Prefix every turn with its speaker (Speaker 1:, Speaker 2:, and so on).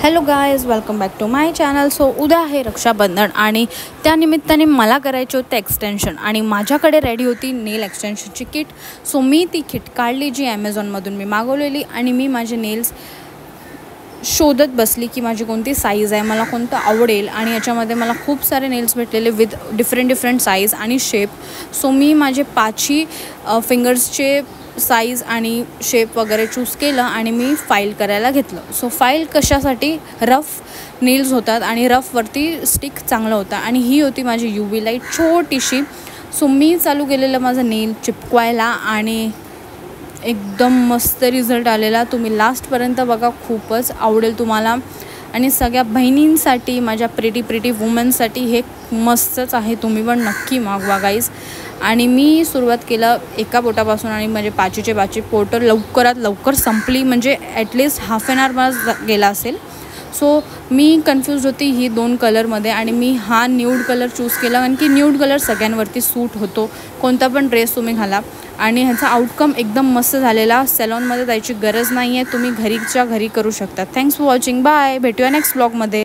Speaker 1: Hello guys, welcome back to my channel. So उद्या आहे रक्षाबंधन आणि त्यानिमित्ताने मला करायचे होते एक्सटेन्शन आणि माझ्याकडे रेडी होती नेल एक्सटेन्शनची किट. सो मी ती किट काढली जी ॲमेझॉनमधून मी मागवलेली आणि मी माझे नेल्स शोधत बसली की माझी कोणती साईज आहे, मला कोणतं आवडेल. आणि याच्यामध्ये मला खूप सारे नेल्स भेटलेले विथ डिफरंट साईज आणि शेप. सो मी माझे 5ही फिंगर्सचे साईज आणि शेप वगैरे चूज केलं आणि मी फाईल करायला घेतलं. सो फाईल कशासाठी, रफ नेल्स होतात आणि रफवरती स्टिक चांगलं होतं आणि ही होती माझी UV लाईट छोटीशी. सो मी चालू केलेलं माझं नेल चिपकवायला आणि एकदम मस्त रिझल्ट आलेला. तुम्ही लास्टपर्यंत बघा, खूपच आवडेल तुम्हाला. आणि सगळ्या बहिणींसाठी, माझ्या प्रिटी वुमनसाठी हे मस्तच आहे. तुम्ही पण नक्की मागवा गाईज. आणि मी सुरुवात केलं एका बोटापासून आणि माझे पाचीचे बोटं लवकरात लवकर संपली, म्हणजे ॲटलिस्ट हाफ ॲन आवर मला गेला असेल. सो मी कन्फ्यूज होती ही 2 कलरमध्ये आणि मी हा न्यूड कलर चूज केला, कारण की न्यूड कलर सगळ्यांवरती सूट होतो, कोणता पण ड्रेस तुम्ही घाला. आणि ह्याचा आउटकम एकदम मस्त झालेला. सॅलॉनमध्ये जायची गरज नाही आहे, तुम्ही घरीच्या घरी करू शकता. Thanks for watching. बाय, भेटूया नेक्स्ट ब्लॉगमध्ये.